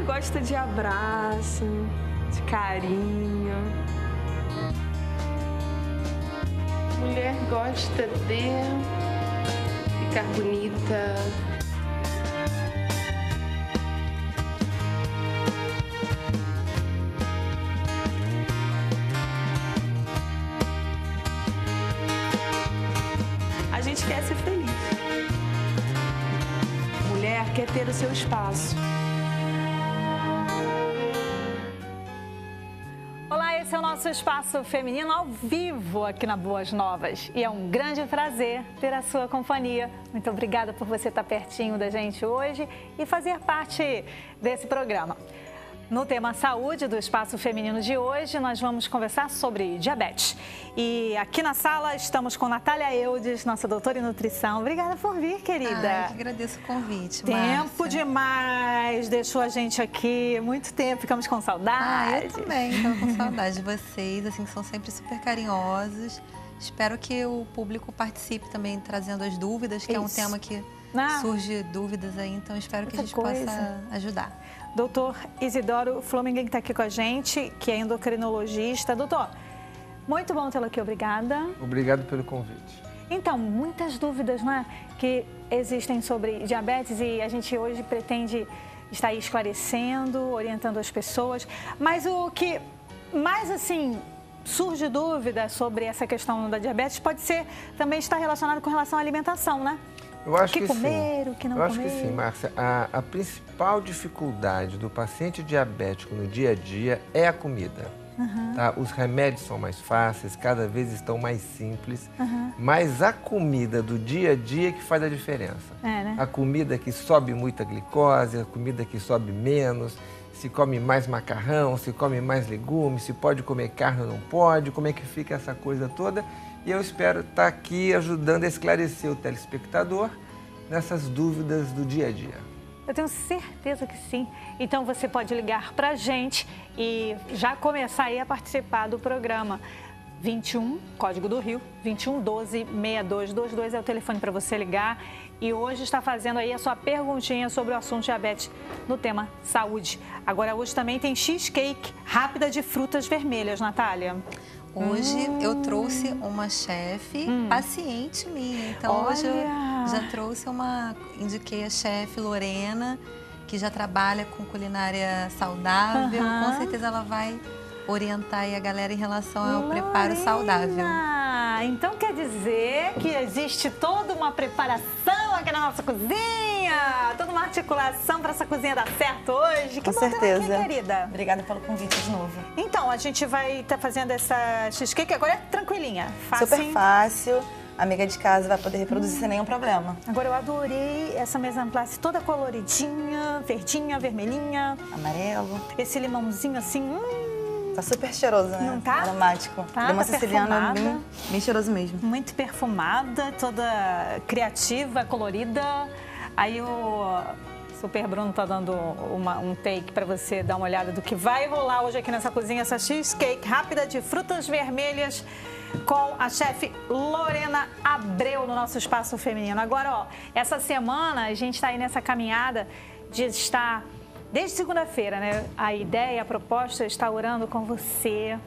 gosta de abraço, de carinho. Mulher gosta de ficar bonita. A gente quer ser feliz. Mulher quer ter o seu espaço. Olá, esse é o nosso Espaço Feminino ao vivo aqui na Boas Novas. E é um grande prazer ter a sua companhia. Muito obrigada por você estar pertinho da gente hoje e fazer parte desse programa. No tema saúde do Espaço Feminino de hoje, nós vamos conversar sobre diabetes. E aqui na sala estamos com Natália Eudes, nossa doutora em nutrição. Obrigada por vir, querida. Eu que agradeço o convite, Tempo Márcia. demais, deixou a gente aqui muito tempo, ficamos com saudade. Eu também, estava com saudade de vocês, assim, que são sempre super carinhosos. Espero que o público participe também, trazendo as dúvidas, que é um tema que surge dúvidas aí, então espero que a gente possa ajudar. Doutor Isidoro Flumingen está aqui com a gente, que é endocrinologista. Doutor, muito bom tê-lo aqui, obrigada. Obrigado pelo convite. Então, muitas dúvidas, né, que existem sobre diabetes e a gente hoje pretende estar aí esclarecendo, orientando as pessoas. Mas o que mais, assim, surge dúvida sobre essa questão da diabetes pode ser também estar relacionado com relação à alimentação, né? Eu acho que comer, sim. o que não comer. comer. Eu acho que sim, Márcia. A principal dificuldade do paciente diabético no dia a dia é a comida. Tá? Os remédios são mais fáceis, cada vez estão mais simples, mas a comida do dia a dia que faz a diferença. Né? A comida que sobe muita glicose, a comida que sobe menos, se come mais macarrão, se come mais legumes, se pode comer carne ou não pode, como é que fica essa coisa toda. E eu espero estar aqui ajudando a esclarecer o telespectador nessas dúvidas do dia a dia. Eu tenho certeza que sim. Então você pode ligar para a gente e já começar aí a participar do programa. 21, código do Rio, 21 12 6222 é o telefone para você ligar. E hoje está fazendo aí a sua perguntinha sobre o assunto diabetes no tema saúde. Agora hoje também tem cheesecake rápida de frutas vermelhas, Natália. Hoje eu trouxe uma chefe paciente minha, então hoje eu já trouxe indiquei a chefe Lorena, que já trabalha com culinária saudável, com certeza ela vai orientar aí a galera em relação ao preparo saudável. Então quer dizer que existe toda uma preparação aqui na nossa cozinha, toda uma articulação para essa cozinha dar certo hoje. Com certeza. Aqui, querida. Obrigada pelo convite de novo. Então, a gente vai estar fazendo essa cheesecake agora é tranquilinha, fácil. Super fácil. A amiga de casa vai poder reproduzir sem nenhum problema. Agora eu adorei essa mise en place toda coloridinha, verdinha, vermelhinha. Amarelo. Esse limãozinho assim, Tá super cheiroso, né? Não tá? Aromático. Tá, Uma tá siciliana perfumada. bem cheiroso mesmo. muito perfumada, toda criativa, colorida. Aí o Super Bruno tá dando um take para você dar uma olhada do que vai rolar hoje aqui nessa cozinha, essa cheesecake rápida de frutas vermelhas com a chefe Lorena Abreu no nosso Espaço Feminino. Agora, ó, essa semana a gente está aí nessa caminhada de estar, desde segunda-feira, né? A ideia, a proposta é estar orando com você.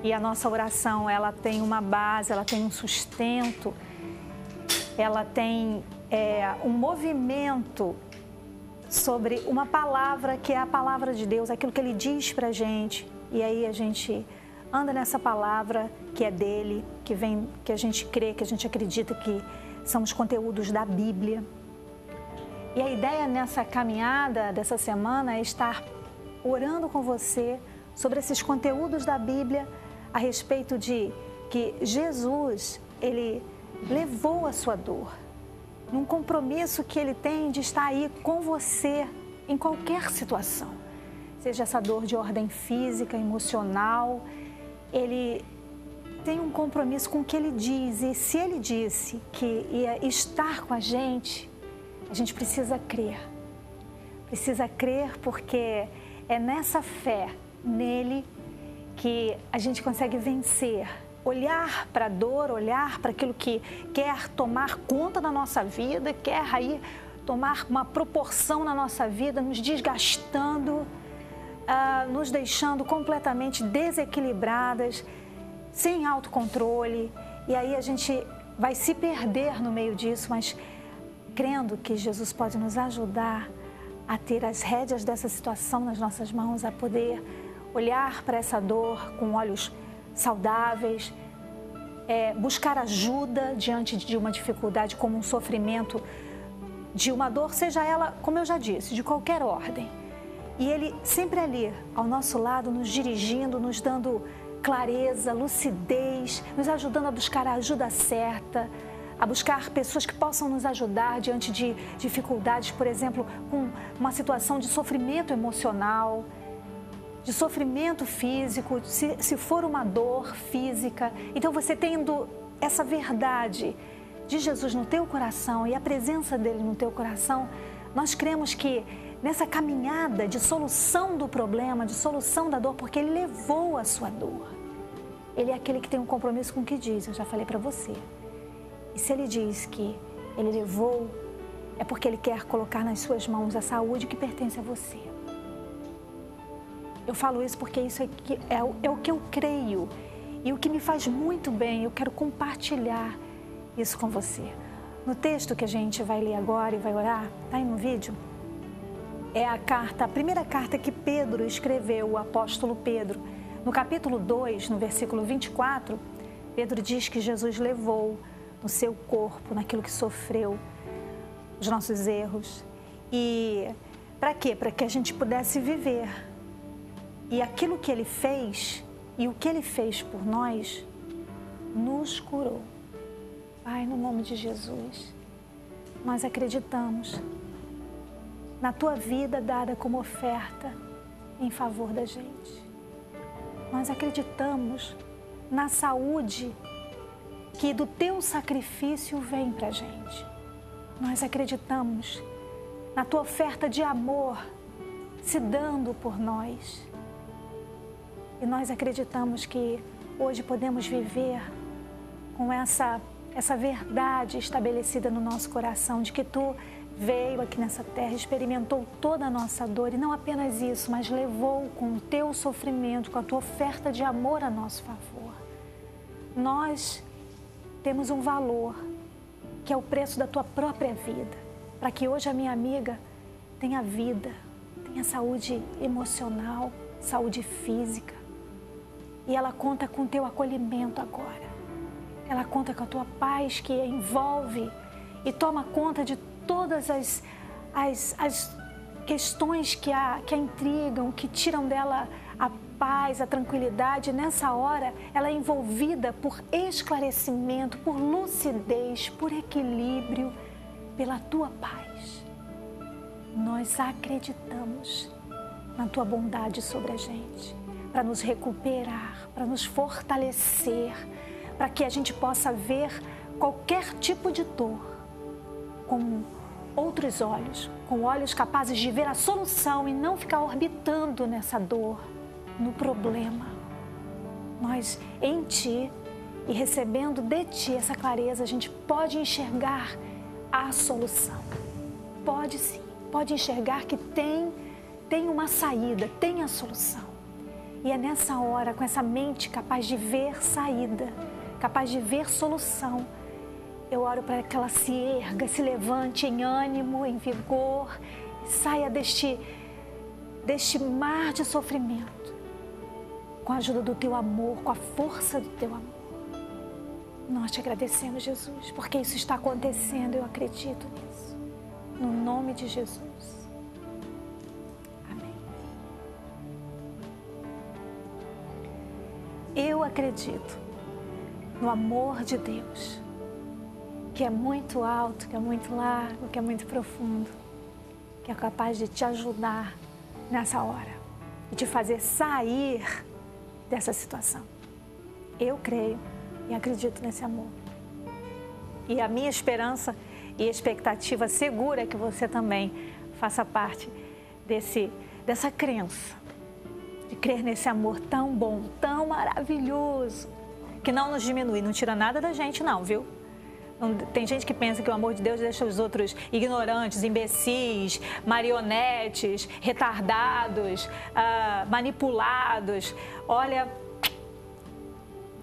E a nossa oração, ela tem uma base, ela tem um sustento, ela tem um movimento sobre uma palavra que é a palavra de Deus, aquilo que Ele diz pra gente. E aí a gente anda nessa palavra que é dele, que a gente crê, que a gente acredita que são os conteúdos da Bíblia. E a ideia nessa caminhada dessa semana é estar orando com você sobre esses conteúdos da Bíblia a respeito de que Jesus, Ele levou a sua dor, num compromisso que Ele tem de estar aí com você em qualquer situação. Seja essa dor de ordem física, emocional, Ele tem um compromisso com o que Ele diz. E se Ele disse que ia estar com a gente precisa crer. Precisa crer porque é nessa fé nele que a gente consegue vencer. Olhar para a dor, olhar para aquilo que quer tomar conta da nossa vida, quer aí tomar uma proporção na nossa vida, nos desgastando, nos deixando completamente desequilibradas, sem autocontrole. E aí a gente vai se perder no meio disso, mas crendo que Jesus pode nos ajudar a ter as rédeas dessa situação nas nossas mãos, a poder olhar para essa dor com olhos saudáveis, buscar ajuda diante de uma dificuldade como um sofrimento, de uma dor, seja ela, como eu já disse, de qualquer ordem. E Ele sempre ali, ao nosso lado, nos dirigindo, nos dando clareza, lucidez, nos ajudando a buscar a ajuda certa, a buscar pessoas que possam nos ajudar diante de dificuldades, por exemplo, com uma situação de sofrimento emocional, de sofrimento físico, se for uma dor física. Então, você tendo essa verdade de Jesus no teu coração e a presença dele no teu coração, nós cremos que nessa caminhada de solução do problema, de solução da dor, porque ele levou a sua dor. Ele é aquele que tem um compromisso com o que diz, eu já falei para você. E se ele diz que ele levou, é porque ele quer colocar nas suas mãos a saúde que pertence a você. Eu falo isso porque isso é o que eu creio e o que me faz muito bem. Eu quero compartilhar isso com você. No texto que a gente vai ler agora e vai orar, tá aí no vídeo, é a primeira carta que Pedro escreveu, o apóstolo Pedro. No capítulo 2, no versículo 24, Pedro diz que Jesus levou no seu corpo, naquilo que sofreu, os nossos erros. E para quê? Para que a gente pudesse viver. E aquilo que ele fez, e o que ele fez por nós, nos curou. Pai, no nome de Jesus, nós acreditamos na tua vida dada como oferta em favor da gente. Nós acreditamos na saúde que do teu sacrifício vem para a gente. Nós acreditamos na tua oferta de amor se dando por nós. E nós acreditamos que hoje podemos viver com essa verdade estabelecida no nosso coração, de que tu veio aqui nessa terra, experimentou toda a nossa dor, e não apenas isso, mas levou com o teu sofrimento, com a tua oferta de amor a nosso favor. Nós temos um valor, que é o preço da tua própria vida, para que hoje a minha amiga tenha vida, tenha saúde emocional, saúde física, e ela conta com o teu acolhimento agora. Ela conta com a tua paz que a envolve e toma conta de todas as questões que a intrigam, que tiram dela a paz, a tranquilidade. Nessa hora, ela é envolvida por esclarecimento, por lucidez, por equilíbrio, pela tua paz. Nós acreditamos na tua bondade sobre a gente, para nos recuperar, para nos fortalecer, para que a gente possa ver qualquer tipo de dor com outros olhos, com olhos capazes de ver a solução e não ficar orbitando nessa dor, no problema. Nós, em Ti e recebendo de Ti essa clareza, a gente pode enxergar a solução. Pode sim, pode enxergar que tem uma saída, tem a solução. E é nessa hora, com essa mente capaz de ver saída, capaz de ver solução, eu oro para que ela se erga, se levante em ânimo, em vigor, e saia deste mar de sofrimento, com a ajuda do Teu amor, com a força do Teu amor. Nós te agradecemos, Jesus, porque isso está acontecendo, eu acredito nisso. No nome de Jesus. Amém. Eu acredito no amor de Deus, que é muito alto, que é muito largo, que é muito profundo, que é capaz de te ajudar nessa hora e te fazer sair dessa situação. Eu creio e acredito nesse amor. E a minha esperança e expectativa segura é que você também faça parte dessa crença, de crer nesse amor tão bom, tão maravilhoso, que não nos diminui, não tira nada da gente não, viu? Tem gente que pensa que o amor de Deus deixa os outros ignorantes, imbecis, marionetes, retardados, manipulados. Olha,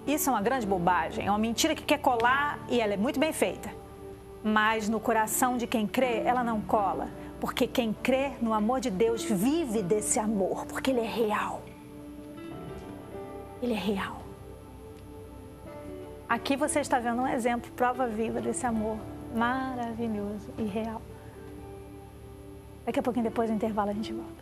isso é uma grande bobagem, é uma mentira que quer colar e ela é muito bem feita. Mas no coração de quem crê, ela não cola. Porque quem crê no amor de Deus vive desse amor, porque ele é real. Ele é real. Aqui você está vendo um exemplo, prova viva desse amor maravilhoso e real. Daqui a pouquinho, depois do intervalo, a gente volta.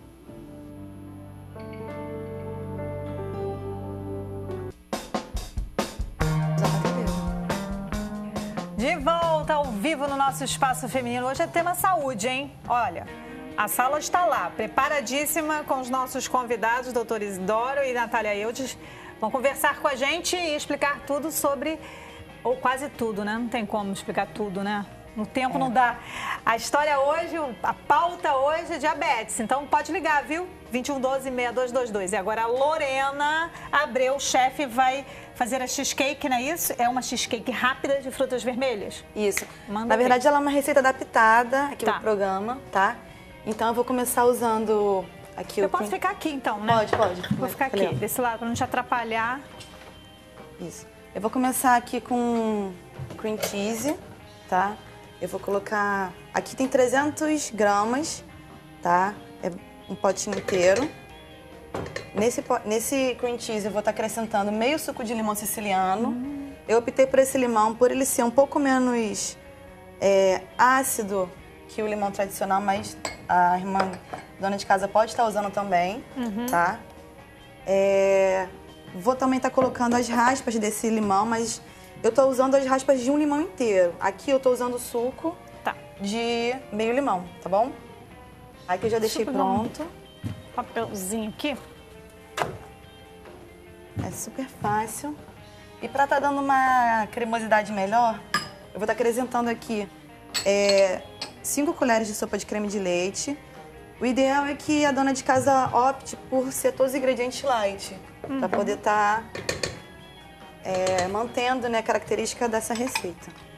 De volta ao vivo no nosso Espaço Feminino. Hoje é tema saúde, hein? Olha, a sala está lá, preparadíssima com os nossos convidados, doutor Isidoro e Natália Eudes. Vão conversar com a gente e explicar tudo sobre, ou quase tudo, né? Não tem como explicar tudo, né? No tempo não dá. A história hoje, a pauta hoje é diabetes. Então pode ligar, viu? 2112-6222. E agora a Lorena Abreu, chefe, vai fazer a cheesecake, não é isso? É uma cheesecake rápida de frutas vermelhas? Isso. Manda Na verdade, ver. ela é uma receita adaptada aqui Tá. no programa, tá? Então eu vou começar usando aqui Eu posso ficar aqui então, né? Pode. Vou ficar aqui, Legal. desse lado, para não te atrapalhar. Isso. Eu vou começar aqui com cream cheese, tá? Eu vou colocar... Aqui tem 300 gramas, tá? É um potinho inteiro. Nesse cream cheese eu vou estar acrescentando meio suco de limão siciliano. Eu optei por esse limão por ele ser um pouco menos ácido que o limão tradicional, mas a irmã dona de casa pode estar usando também, tá? Vou também estar colocando as raspas desse limão, mas eu estou usando as raspas de um limão inteiro. Aqui eu estou usando o suco de meio limão, tá bom? Aqui eu já deixei Suco pronto. Papelzinho aqui. É super fácil. E para estar dando uma cremosidade melhor, eu vou estar acrescentando aqui 5 colheres de sopa de creme de leite. O ideal é que a dona de casa opte por ser todos os ingredientes light, para poder estar mantendo, né, a característica dessa receita.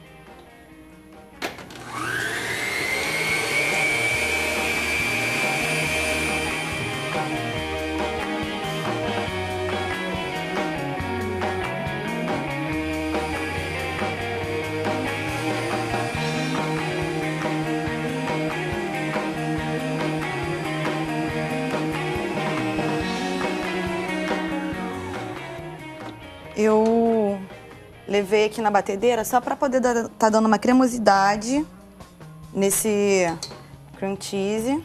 Eu levei aqui na batedeira só para poder tá dando uma cremosidade nesse cream cheese.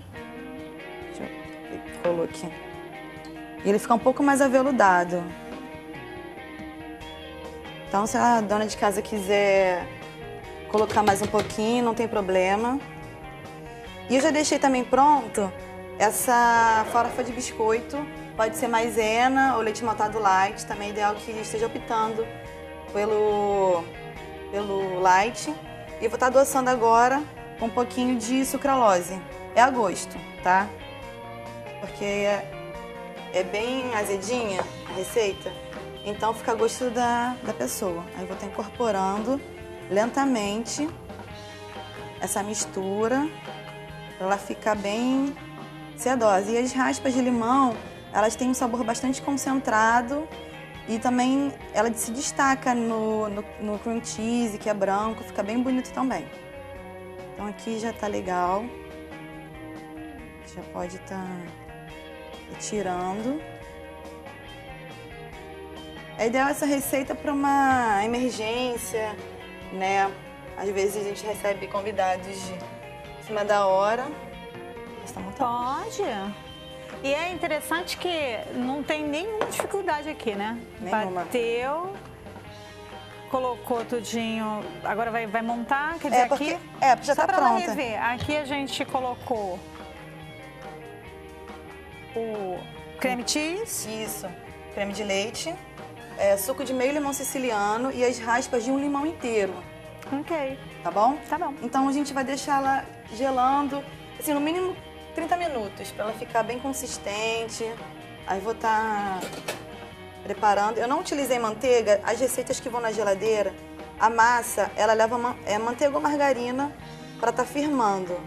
Deixa eu ver que colou aqui. E ele fica um pouco mais aveludado. Então, se a dona de casa quiser colocar mais um pouquinho, não tem problema. E eu já deixei também pronto essa farofa de biscoito. Pode ser maisena ou leite maltado light, também é ideal que esteja optando pelo light. E eu vou estar adoçando agora com um pouquinho de sucralose. É a gosto, tá? Porque é bem azedinha a receita, então fica a gosto da pessoa. Aí eu vou estar incorporando lentamente essa mistura para ela ficar bem sedosa. E as raspas de limão, elas têm um sabor bastante concentrado e também ela se destaca no cream cheese, que é branco, fica bem bonito também. Então aqui já tá legal. Já pode estar tirando. É ideal essa receita para uma emergência, né? Às vezes a gente recebe convidados em cima da hora. Está muito Pode. E é interessante que não tem nenhuma dificuldade aqui, né? Nenhuma. Bateu, colocou tudinho, agora vai montar, quer dizer, porque, aqui... já Só tá pra ela pronta. rever, aqui a gente colocou o creme cheese, Isso. Creme de leite, suco de meio limão siciliano e as raspas de um limão inteiro, ok, tá bom? tá bom. Então a gente vai deixar ela gelando, assim, no mínimo 30 minutos, para ela ficar bem consistente. Aí vou estar preparando. Eu não utilizei manteiga, as receitas que vão na geladeira, a massa, ela leva manteiga ou margarina para estar firmando.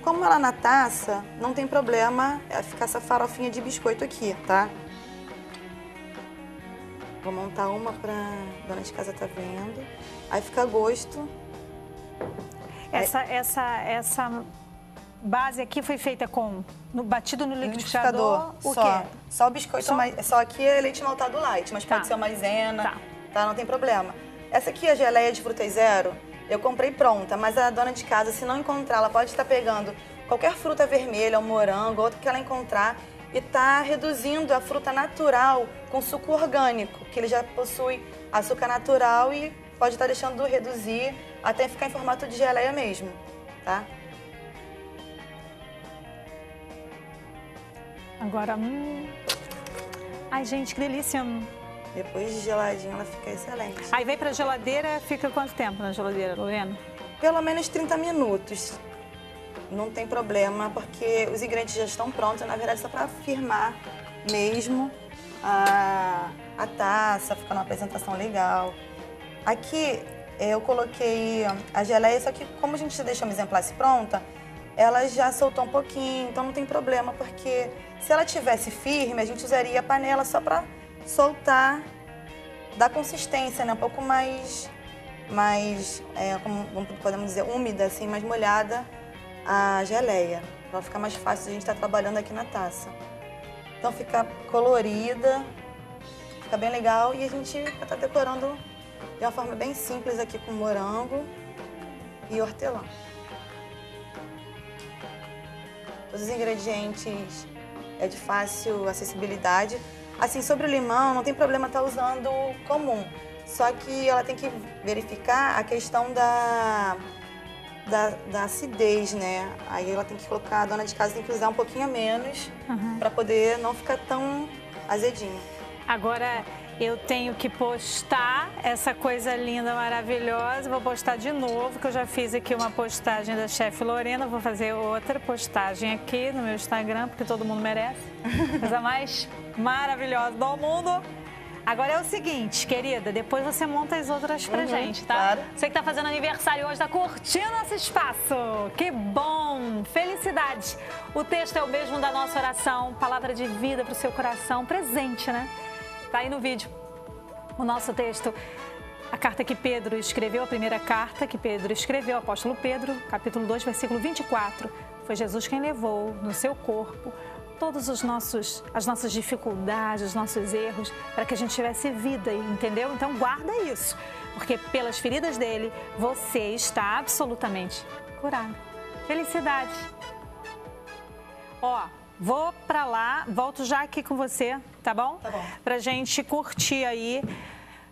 Como ela na taça, não tem problema ficar essa farofinha de biscoito aqui, tá? Vou montar uma pra dona de casa tá vendo. Aí fica a gosto. Essa base aqui foi feita batido no liquidificador. O só. quê? Só o biscoito, só aqui é leite maltado light, mas pode ser maisena, tá? Não tem problema. Essa aqui, a geleia de frutas zero, eu comprei pronta, mas a dona de casa, se não encontrar, ela pode estar pegando qualquer fruta vermelha, um morango, outra que ela encontrar, e tá reduzindo a fruta natural com suco orgânico, que ele já possui açúcar natural e pode estar deixando reduzir até ficar em formato de geleia mesmo, tá? Agora, ai, gente, que delícia. Depois de geladinho, ela fica excelente. Aí vem pra geladeira, fica quanto tempo na geladeira, Lorena? Pelo menos 30 minutos. Não tem problema, porque os ingredientes já estão prontos. Na verdade, só para firmar mesmo a taça, ficar numa apresentação legal. Aqui, eu coloquei a geleia, só que como a gente já deixou a mise en place pronta, ela já soltou um pouquinho, então não tem problema, porque se ela tivesse firme, a gente usaria a panela só para soltar, dar consistência, né? Um pouco mais como podemos dizer, úmida, assim, mais molhada a geleia. Vai ficar mais fácil a gente estar trabalhando aqui na taça. Então fica colorida, fica bem legal e a gente vai estar decorando de uma forma bem simples aqui com morango e hortelã. Todos os ingredientes é de fácil acessibilidade. Assim, sobre o limão, não tem problema estar usando o comum. Só que ela tem que verificar a questão da acidez, né? Aí ela tem que colocar, a dona de casa tem que usar um pouquinho a menos para poder não ficar tão azedinho. Agora eu tenho que postar essa coisa linda, maravilhosa. Vou postar de novo, que eu já fiz aqui uma postagem da chefe Lorena. Vou fazer outra postagem aqui no meu Instagram, porque todo mundo merece. Coisa mais maravilhosa do mundo. Agora é o seguinte, querida, depois você monta as outras pra gente, tá? Claro. Você que tá fazendo aniversário hoje, tá curtindo esse espaço. Que bom! Felicidade! O texto é o mesmo da nossa oração, palavra de vida pro seu coração, presente, né? Tá aí no vídeo. O nosso texto, a carta que Pedro escreveu, a primeira carta que Pedro escreveu, o apóstolo Pedro, capítulo 2, versículo 24. Foi Jesus quem levou no seu corpo todos as nossas dificuldades, os nossos erros, para que a gente tivesse vida, entendeu? Então guarda isso, porque pelas feridas dele, você está absolutamente curado. Felicidade! Ó, vou pra lá, volto já aqui com você, tá bom? Tá bom. Pra gente curtir aí.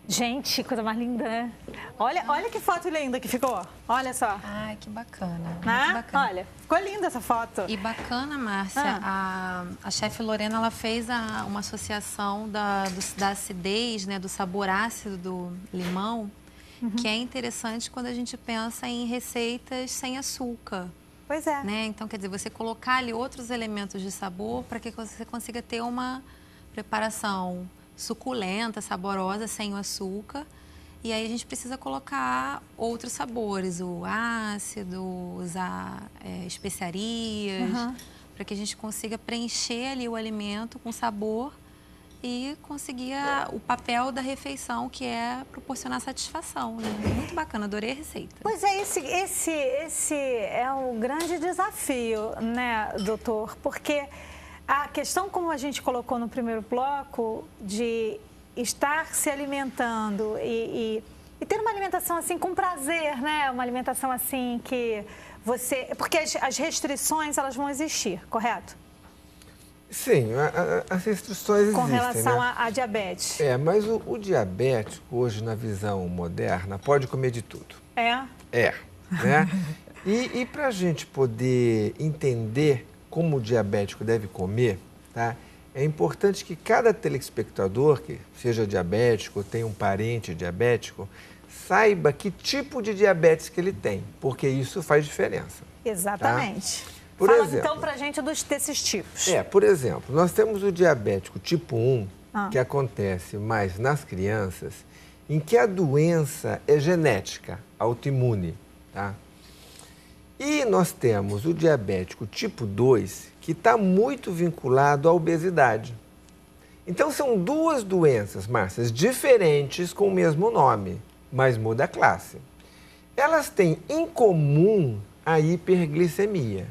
Gente, coisa mais linda, né? Olha que foto linda que ficou. Olha só. Ai, que bacana. Ah, Muito bacana. olha, ficou linda essa foto. E bacana, Márcia, a chefe Lorena, ela fez uma associação da acidez, né, do sabor ácido do limão, que é interessante quando a gente pensa em receitas sem açúcar. Pois é. Né? Então, quer dizer, você colocar ali outros elementos de sabor para que você consiga ter uma preparação suculenta, saborosa, sem o açúcar. E aí a gente precisa colocar outros sabores, o ácido, usar especiarias, para que a gente consiga preencher ali o alimento com sabor e conseguir o papel da refeição, que é proporcionar satisfação, né? Muito bacana, adorei a receita. Pois é, esse é o grande desafio, né, doutor? Porque a questão, como a gente colocou no primeiro bloco, de estar se alimentando e ter uma alimentação assim com prazer, né? Uma alimentação assim que você... Porque as restrições, elas vão existir, correto? Sim, as restrições Com existem, relação né? à diabetes. Mas o diabético, hoje, na visão moderna, pode comer de tudo. É? Né? E para a gente poder entender como o diabético deve comer, tá? É importante que cada telespectador, que seja diabético ou tenha um parente diabético, saiba que tipo de diabetes que ele tem, porque isso faz diferença. Exatamente. Tá? Por Fala exemplo, então pra gente desses tipos. por exemplo, nós temos o diabético tipo 1, que acontece mais nas crianças em que a doença é genética, autoimune, tá? E nós temos o diabético tipo 2, que está muito vinculado à obesidade. Então, são duas doenças, Márcia, diferentes com o mesmo nome, mas muda a classe. Elas têm em comum a hiperglicemia,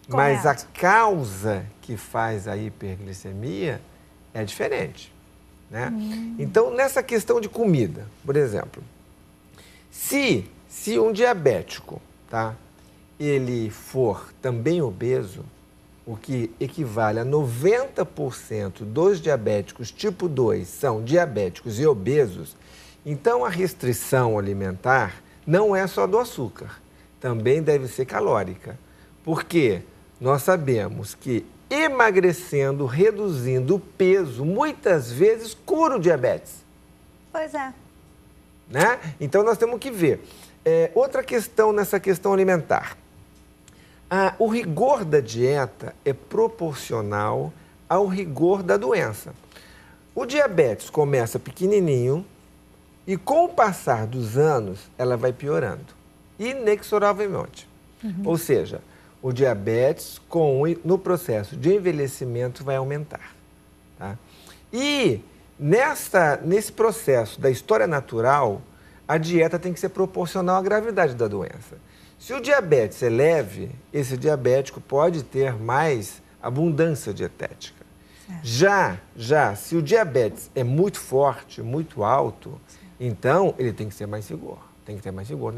mas a causa que faz a hiperglicemia é diferente, né? Então, nessa questão de comida, por exemplo, se um diabético, tá, ele for também obeso, o que equivale a 90% dos diabéticos tipo 2 são diabéticos e obesos, então a restrição alimentar não é só do açúcar, também deve ser calórica, porque nós sabemos que emagrecendo, reduzindo o peso, muitas vezes cura o diabetes. Pois é. Né? Então nós temos que ver. Outra questão nessa questão alimentar. O rigor da dieta é proporcional ao rigor da doença. O diabetes começa pequenininho e com o passar dos anos ela vai piorando, inexoravelmente. Ou seja, o diabetes no processo de envelhecimento vai aumentar. Tá? E nesse processo da história natural, a dieta tem que ser proporcional à gravidade da doença. Se o diabetes é leve, esse diabético pode ter mais abundância dietética. Já, se o diabetes é muito forte, muito alto, então ele tem que ser mais rigor. Tem que ter mais rigor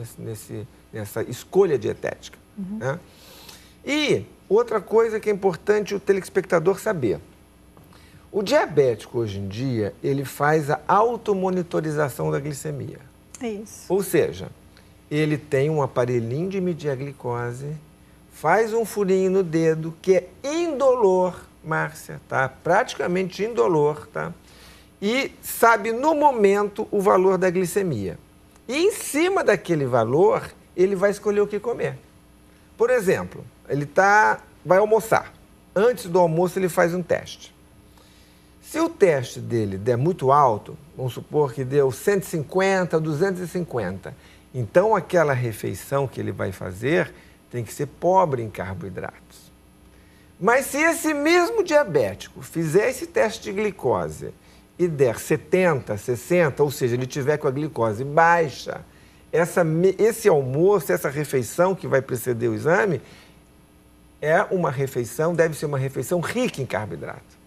nessa escolha dietética. Né? E outra coisa que é importante o telespectador saber. O diabético, hoje em dia, ele faz a automonitorização da glicemia. Isso. Ou seja, ele tem um aparelhinho de medir a glicose, faz um furinho no dedo, que é indolor, Márcia, tá? Praticamente indolor, tá? E sabe no momento o valor da glicemia. E em cima daquele valor, ele vai escolher o que comer. Por exemplo, ele vai almoçar. Antes do almoço, ele faz um teste. Se o teste dele der muito alto, vamos supor que deu 150, 250, então aquela refeição que ele vai fazer tem que ser pobre em carboidratos. Mas se esse mesmo diabético fizer esse teste de glicose e der 70, 60, ou seja, ele tiver com a glicose baixa, esse almoço, essa refeição que vai preceder o exame, deve ser uma refeição rica em carboidrato.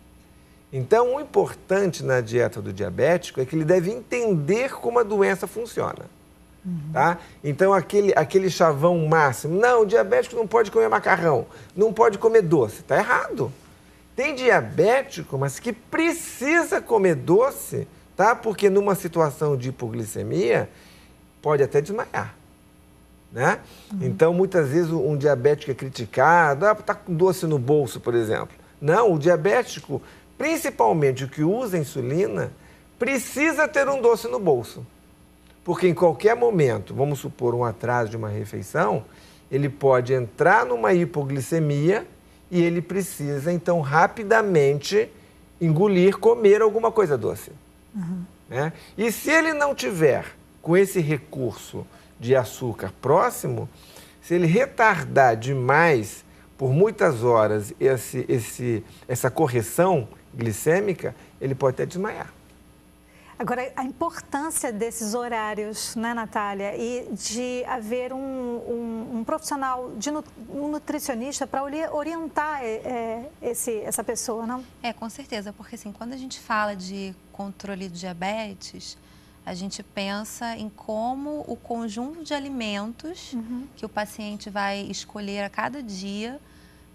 Então, o importante na dieta do diabético é que ele deve entender como a doença funciona. Tá? Então, aquele chavão máximo, não, o diabético não pode comer macarrão, não pode comer doce, está errado. Tem diabético, mas que precisa comer doce, tá? Porque numa situação de hipoglicemia, pode até desmaiar. Né? Então, muitas vezes, um diabético é criticado, está com doce no bolso, por exemplo. Não, o diabético, principalmente o que usa insulina, precisa ter um doce no bolso. Porque em qualquer momento, vamos supor um atraso de uma refeição, ele pode entrar numa hipoglicemia e ele precisa, então, rapidamente comer alguma coisa doce. Né? E se ele não tiver com esse recurso de açúcar próximo, se ele retardar demais por muitas horas essa correção glicêmica, ele pode até desmaiar. Agora, a importância desses horários, né, Natália, e de haver um profissional, um nutricionista para orientar essa pessoa, não? Com certeza, porque assim, quando a gente fala de controle do diabetes, a gente pensa em como o conjunto de alimentos que o paciente vai escolher a cada dia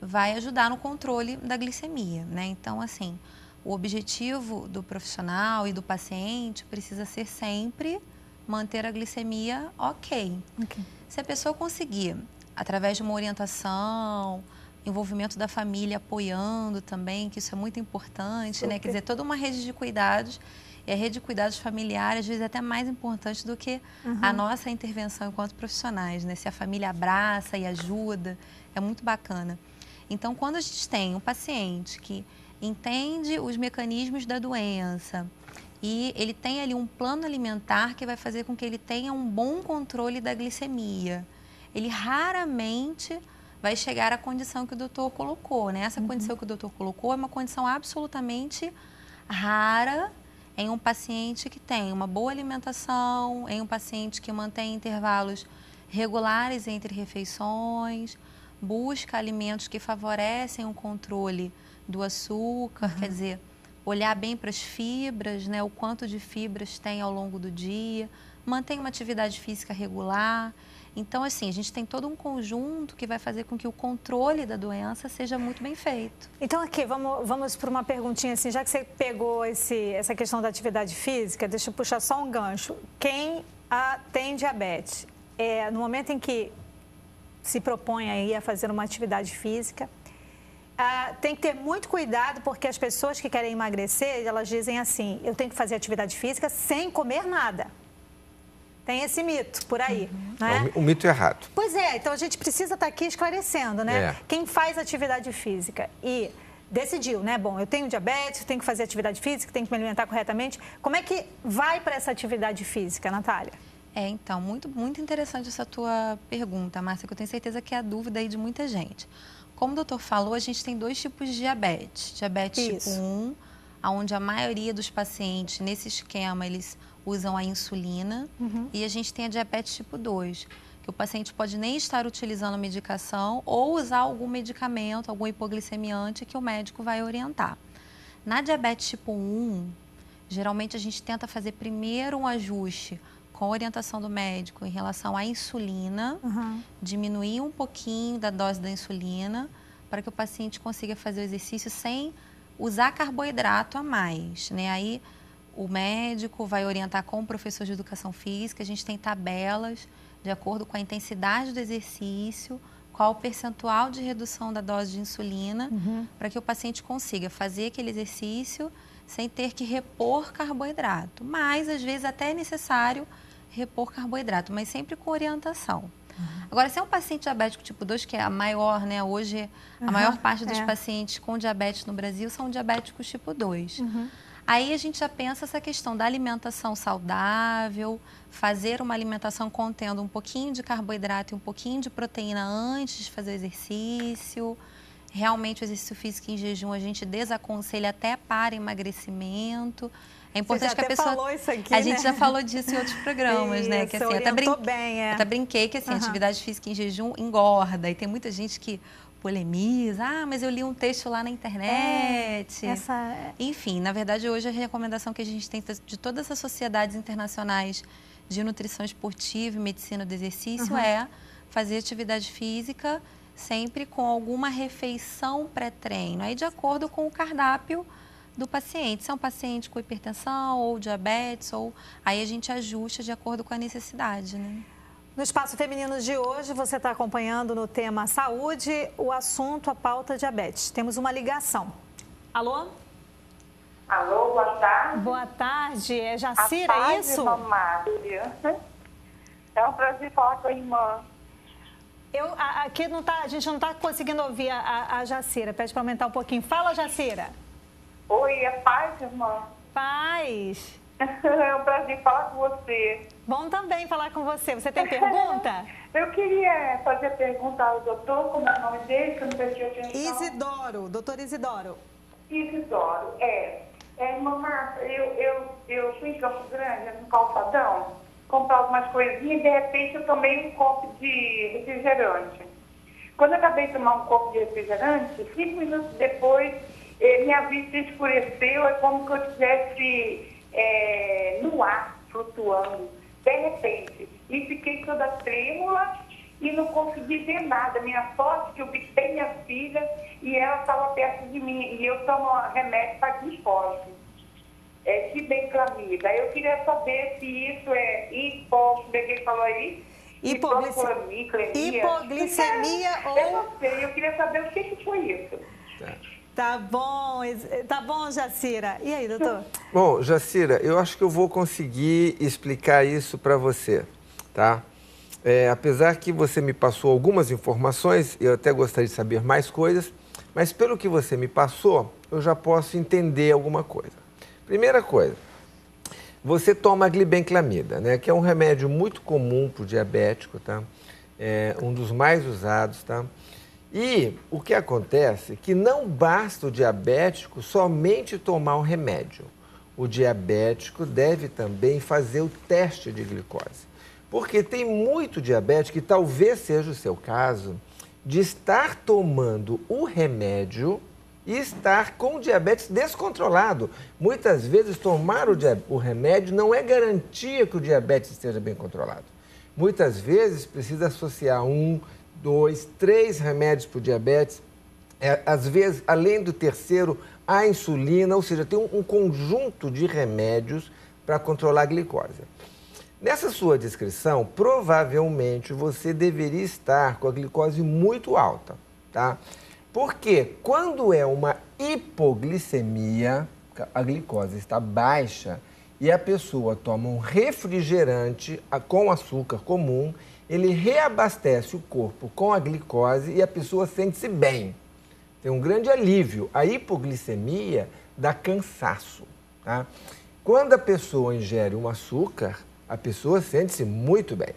vai ajudar no controle da glicemia, né? Então, assim, o objetivo do profissional e do paciente precisa ser sempre manter a glicemia ok. Se a pessoa conseguir, através de uma orientação, envolvimento da família apoiando também, que isso é muito importante, né? Quer dizer, toda uma rede de cuidados, e a rede de cuidados familiares, às vezes, é até mais importante do que a nossa intervenção enquanto profissionais, né? Se a família abraça e ajuda, é muito bacana. Então, quando a gente tem um paciente que entende os mecanismos da doença, e ele tem ali um plano alimentar que vai fazer com que ele tenha um bom controle da glicemia. Ele raramente vai chegar à condição que o doutor colocou, né? Essa condição que o doutor colocou é uma condição absolutamente rara em um paciente que tem uma boa alimentação, em um paciente que mantém intervalos regulares entre refeições, busca alimentos que favorecem o controle do açúcar, quer dizer, olhar bem para as fibras, né? O quanto de fibras tem ao longo do dia, mantém uma atividade física regular. Então, assim, a gente tem todo um conjunto que vai fazer com que o controle da doença seja muito bem feito. Então, aqui, vamos para uma perguntinha assim, já que você pegou essa questão da atividade física, deixa eu puxar só um gancho. Quem tem diabetes, no momento em que se propõe aí a fazer uma atividade física, tem que ter muito cuidado, porque as pessoas que querem emagrecer, elas dizem assim, eu tenho que fazer atividade física sem comer nada. Tem esse mito por aí, né? O mito errado. Pois é, então a gente precisa estar aqui esclarecendo, né? Quem faz atividade física e decidiu, né? Bom, eu tenho diabetes, tenho que fazer atividade física, tenho que me alimentar corretamente. Como é que vai para essa atividade física, Natália? Então, muito interessante essa tua pergunta, Márcia, que eu tenho certeza que é a dúvida aí de muita gente. Como o doutor falou, a gente tem 2 tipos de diabetes. Diabetes tipo 1, onde a maioria dos pacientes, nesse esquema, eles usam a insulina. E a gente tem a diabetes tipo 2, que o paciente pode nem estar utilizando a medicação ou usar algum medicamento, algum hipoglicemiante que o médico vai orientar. Na diabetes tipo 1, geralmente a gente tenta fazer primeiro um ajuste com a orientação do médico em relação à insulina, diminuir um pouquinho da dose da insulina para que o paciente consiga fazer o exercício sem usar carboidrato a mais, né? Aí o médico vai orientar com o professor de educação física, a gente tem tabelas de acordo com a intensidade do exercício, qual o percentual de redução da dose de insulina, para que o paciente consiga fazer aquele exercício sem ter que repor carboidrato. Mas, às vezes, até é necessário repor carboidrato, mas sempre com orientação. Agora, se é um paciente diabético tipo 2, que é a maior, né? Hoje, a maior parte dos pacientes com diabetes no Brasil são diabéticos tipo 2. Aí a gente já pensa essa questão da alimentação saudável, fazer uma alimentação contendo um pouquinho de carboidrato e um pouquinho de proteína antes de fazer o exercício. Realmente o exercício físico em jejum a gente desaconselha até para emagrecimento. É importante que a pessoa... falou isso aqui, a gente já falou disso em outros programas, isso, né? Que assim, eu até brinquei que assim, atividade física em jejum engorda. E tem muita gente que polemiza, mas eu li um texto lá na internet. Enfim, na verdade, hoje a recomendação que a gente tem de todas as sociedades internacionais de nutrição esportiva e medicina do exercício é fazer atividade física sempre com alguma refeição pré-treino, aí de acordo com o cardápio do paciente. Se é um paciente com hipertensão ou diabetes, aí a gente ajusta de acordo com a necessidade, né? No Espaço Feminino de hoje, você está acompanhando no tema saúde, o assunto, a pauta diabetes. Temos uma ligação. Alô? Alô, boa tarde. Boa tarde, é Jacira, é isso? Márcia. É um prazer falar com a irmã. Aqui a gente não está conseguindo ouvir a Jacira, pede para aumentar um pouquinho. Fala, Jacira. Oi, é paz, irmã? Paz. É um prazer falar com você. Bom também falar com você. Você tem pergunta? Eu queria fazer pergunta ao doutor, como é o nome dele, que eu não prestei atenção. Isidoro, doutor Isidoro. Isidoro, irmã Márcia, eu fui em Campo Grande, no calçadão, comprar algumas coisinhas e de repente eu tomei um copo de refrigerante. Quando eu acabei de tomar um copo de refrigerante, 5 minutos depois, minha vista escureceu, é como se eu estivesse no ar, flutuando, de repente. E fiquei toda trêmula e não consegui ver nada. Minha sorte que eu vi bem minha filha e ela estava perto de mim. E eu tomo remédio para glicose, dibeclamida. Eu queria saber se isso é ninguém falou aí? Hipoglicemia ou... Eu não sei, eu queria saber o que foi isso. Tá bom, Jacira. E aí, doutor? Bom, Jacira, eu acho que eu vou conseguir explicar isso para você, tá? Apesar que você me passou algumas informações, eu até gostaria de saber mais coisas, mas pelo que você me passou, eu já posso entender alguma coisa. Primeira coisa, você toma a glibenclamida, né? Que é um remédio muito comum para o diabético, tá? É um dos mais usados, tá? E o que acontece é que não basta o diabético somente tomar o remédio. O diabético deve também fazer o teste de glicose. Porque tem muito diabético, que talvez seja o seu caso, de estar tomando o remédio e estar com o diabetes descontrolado. Muitas vezes tomar o remédio não é garantia que o diabetes esteja bem controlado. Muitas vezes precisa associar 1, 2, 3 remédios para o diabetes. Às vezes, além do terceiro, a insulina, ou seja, tem um conjunto de remédios para controlar a glicose. Nessa sua descrição, provavelmente você deveria estar com a glicose muito alta, tá? Porque quando é uma hipoglicemia, a glicose está baixa e a pessoa toma um refrigerante com açúcar comum, ele reabastece o corpo com a glicose e a pessoa sente-se bem. Tem um grande alívio. A hipoglicemia dá cansaço, tá? Quando a pessoa ingere um açúcar, a pessoa sente-se muito bem.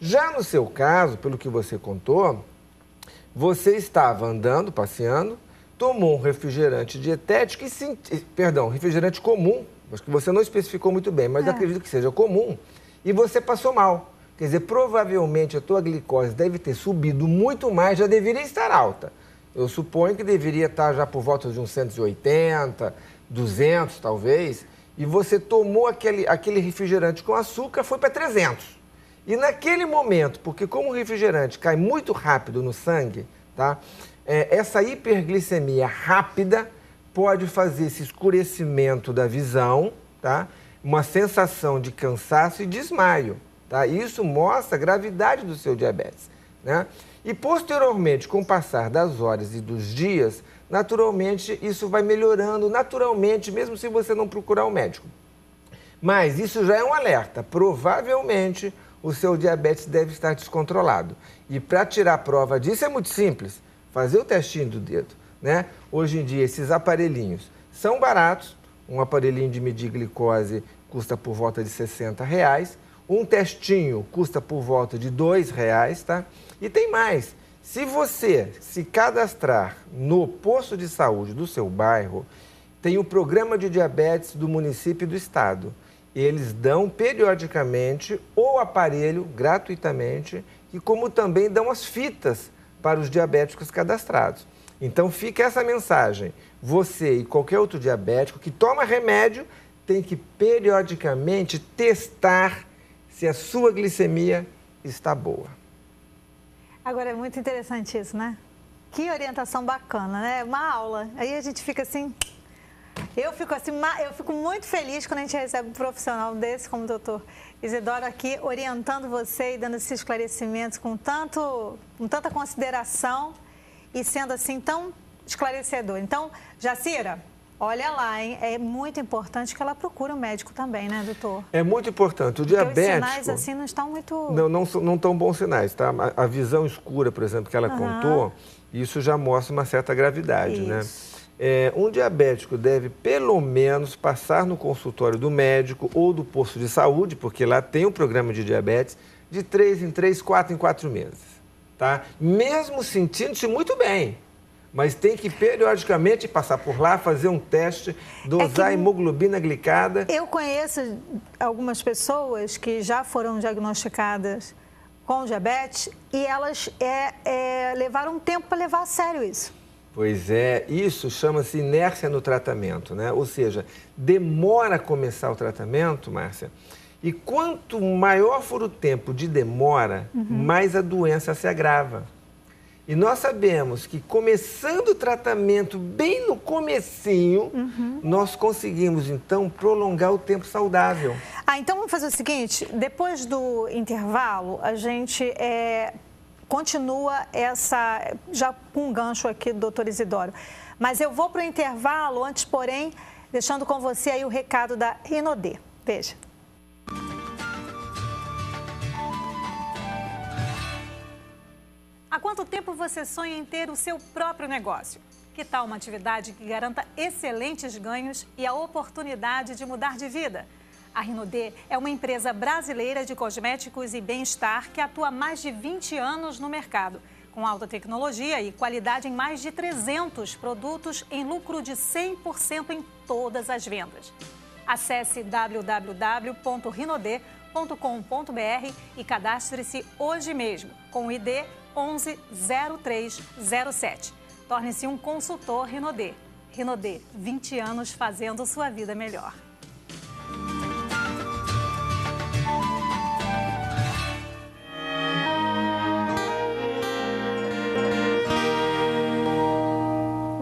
Já no seu caso, pelo que você contou, você estava andando, passeando, tomou um refrigerante dietético refrigerante comum, acho que você não especificou muito bem, mas acredito que seja comum, e você passou mal. Quer dizer, provavelmente a tua glicose deve ter subido muito mais, já deveria estar alta. Eu suponho que deveria estar já por volta de uns 180, 200 talvez, e você tomou aquele refrigerante com açúcar, foi para 300. E naquele momento, porque como o refrigerante cai muito rápido no sangue, tá? Essa hiperglicemia rápida pode fazer esse escurecimento da visão, tá? Uma sensação de cansaço e desmaio, tá? Isso mostra a gravidade do seu diabetes, né? E posteriormente, com o passar das horas e dos dias, naturalmente isso vai melhorando, naturalmente, mesmo se você não procurar um médico. Mas isso já é um alerta. Provavelmente o seu diabetes deve estar descontrolado. E para tirar a prova disso é muito simples. Fazer o testinho do dedo, né? Hoje em dia esses aparelhinhos são baratos. Um aparelhinho de medir glicose custa por volta de R$60. Um testinho custa por volta de R$2, tá? E tem mais. Se você se cadastrar no posto de saúde do seu bairro, tem o programa de diabetes do município e do estado. Eles dão periodicamente o aparelho gratuitamente e como também dão as fitas para os diabéticos cadastrados. Então fica essa mensagem. Você e qualquer outro diabético que toma remédio tem que periodicamente testar se a sua glicemia está boa. Agora, é muito interessante isso, né? Que orientação bacana, né? Uma aula. Aí a gente fica assim... Eu fico muito feliz quando a gente recebe um profissional desse, como o doutor Isidoro aqui, orientando você e dando esses esclarecimentos com tanta consideração e sendo assim tão esclarecedor. Então, Jacira, olha lá, hein? É muito importante que ela procure um médico também, né, doutor? É muito importante. O diabético... Porque os sinais assim não estão muito... Não estão bons sinais, tá? A visão escura, por exemplo, que ela contou, isso já mostra uma certa gravidade, né? Um diabético deve, pelo menos, passar no consultório do médico ou do posto de saúde, porque lá tem um programa de diabetes, de 3 em 3, 4 em 4 meses, tá? Mesmo sentindo-se muito bem. Mas tem que periodicamente passar por lá, fazer um teste, dosar a hemoglobina glicada. Eu conheço algumas pessoas que já foram diagnosticadas com diabetes e elas levaram um tempo para levar a sério isso. Pois é, isso chama-se inércia no tratamento, né? Ou seja, demora a começar o tratamento, Márcia, e quanto maior for o tempo de demora, mais a doença se agrava. E nós sabemos que começando o tratamento bem no comecinho, nós conseguimos, então, prolongar o tempo saudável. Então vamos fazer o seguinte, depois do intervalo, a gente continua já com um gancho aqui do doutor Isidoro. Mas eu vou para o intervalo, antes, porém, deixando com você aí o recado da Rinodê. Veja. Há quanto tempo você sonha em ter o seu próprio negócio? Que tal uma atividade que garanta excelentes ganhos e a oportunidade de mudar de vida? A Rinodê é uma empresa brasileira de cosméticos e bem-estar que atua há mais de 20 anos no mercado, com alta tecnologia e qualidade em mais de 300 produtos em lucro de 100% em todas as vendas. Acesse www.rinodê.com.br e cadastre-se hoje mesmo com o ID 110307. Torne-se um consultor Rinodê. Rinodê, 20 anos fazendo sua vida melhor.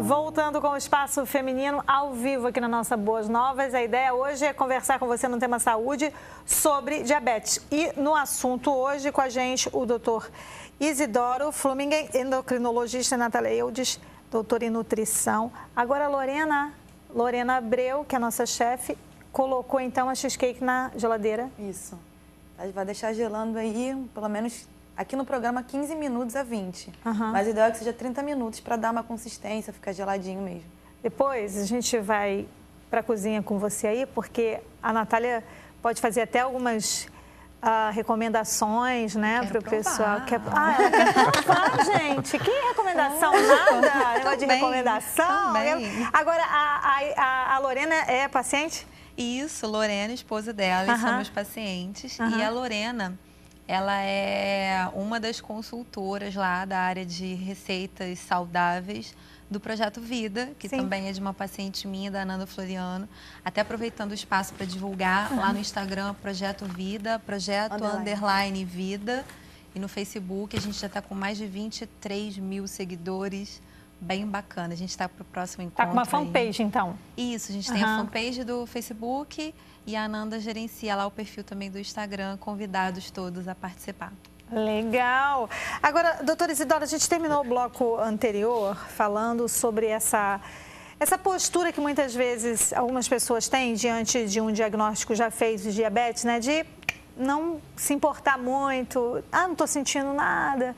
Voltando com o Espaço Feminino ao vivo aqui na nossa Boas Novas. A ideia hoje é conversar com você no tema saúde sobre diabetes. E no assunto hoje com a gente o doutor Isidoro Flumingen, endocrinologista, Natália Eudes, doutora em nutrição. Agora a Lorena Abreu, que é a nossa chefe, colocou então a cheesecake na geladeira. Isso. Vai deixar gelando aí, pelo menos aqui no programa, 15 minutos a 20. Mas o ideal é que seja 30 minutos para dar uma consistência, ficar geladinho mesmo. Depois a gente vai para a cozinha com você aí, porque a Natália pode fazer até algumas recomendações, né, para o pessoal. Ela quer provar, gente. Que recomendação? Nada. Negócio de recomendação. Agora, a Lorena é paciente? Isso, Lorena, esposa dela, e somos pacientes. E a Lorena, ela é uma das consultoras lá da área de receitas saudáveis do Projeto Vida, que também é de uma paciente minha, da Ananda Floriano. Até aproveitando o espaço para divulgar lá no Instagram, Projeto Vida, Projeto_Vida. E no Facebook a gente já está com mais de 23 mil seguidores. Bem bacana. A gente está para o próximo encontro. Está com uma fanpage, então? Isso, a gente tem a fanpage do Facebook e a Ananda gerencia lá o perfil também do Instagram. Convidados todos a participar. Legal. Agora, doutora Isidora, a gente terminou o bloco anterior falando sobre essa postura que muitas vezes algumas pessoas têm diante de um diagnóstico já feito de diabetes, né? De não se importar muito, não estou sentindo nada.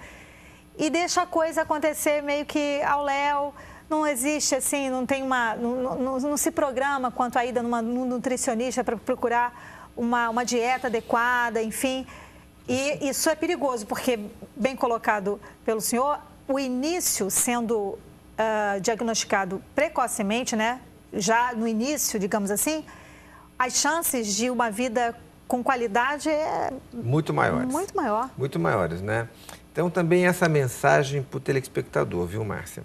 E deixa a coisa acontecer meio que ao léu. Não existe assim, não tem não se programa quanto a ida num nutricionista para procurar uma dieta adequada, enfim. E isso é perigoso, porque, bem colocado pelo senhor, o início sendo diagnosticado precocemente, né? Já no início, digamos assim, as chances de uma vida com qualidade é muito maiores. Muito maior. Muito maiores, né? Então, também essa mensagem para o telespectador, viu, Márcia?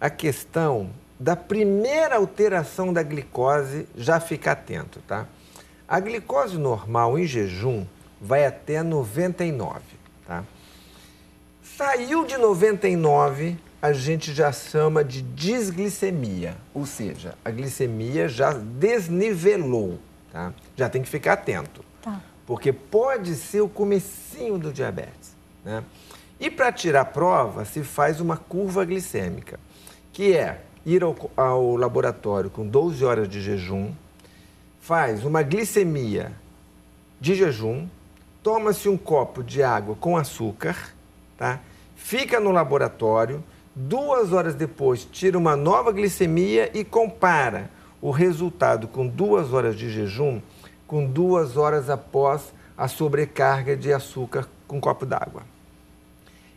A questão da primeira alteração da glicose, já fica atento, tá? A glicose normal em jejum vai até 99, tá? Saiu de 99, a gente já chama de desglicemia, ou seja, a glicemia já desnivelou, tá? Já tem que ficar atento, porque pode ser o comecinho do diabetes, né? E para tirar a prova, se faz uma curva glicêmica, que é ir ao laboratório com 12 horas de jejum, faz uma glicemia de jejum, toma-se um copo de água com açúcar, tá? Fica no laboratório, 2 horas depois tira uma nova glicemia e compara o resultado com 2 horas de jejum com 2 horas após a sobrecarga de açúcar com um copo d'água.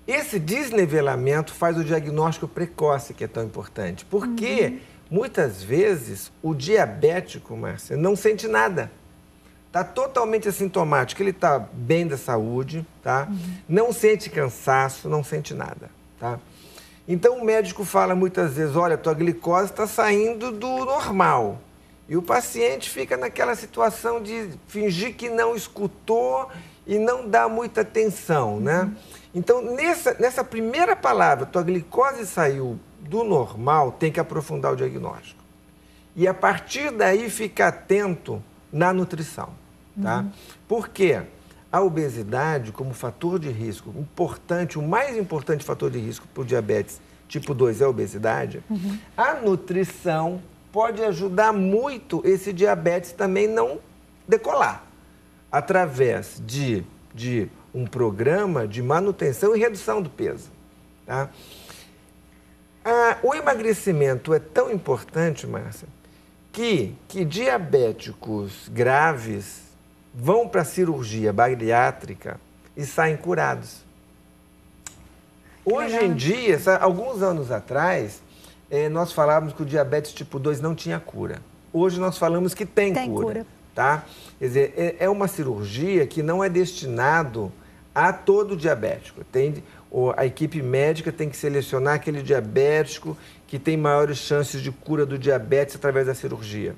Esse desnivelamento faz o diagnóstico precoce, que é tão importante, porque muitas vezes o diabético, Márcia, não sente nada. Está totalmente assintomático, ele está bem da saúde, tá? Não sente cansaço, não sente nada, tá? Então o médico fala muitas vezes, olha, tua glicose está saindo do normal. E o paciente fica naquela situação de fingir que não escutou e não dá muita atenção, né? Então, nessa primeira palavra, tua glicose saiu do normal, tem que aprofundar o diagnóstico. E a partir daí, ficar atento na nutrição, tá? Porque a obesidade, como fator de risco importante, o mais importante fator de risco para o diabetes tipo 2 é a obesidade, a nutrição pode ajudar muito esse diabetes também não decolar, através de um programa de manutenção e redução do peso, tá? O emagrecimento é tão importante, Márcia, que diabéticos graves vão para a cirurgia bariátrica e saem curados. Hoje em dia, alguns anos atrás, nós falávamos que o diabetes tipo 2 não tinha cura. Hoje nós falamos que tem cura. Tá? Quer dizer, é uma cirurgia que não é destinado a todo diabético. A equipe médica tem que selecionar aquele diabético que tem maiores chances de cura do diabetes através da cirurgia.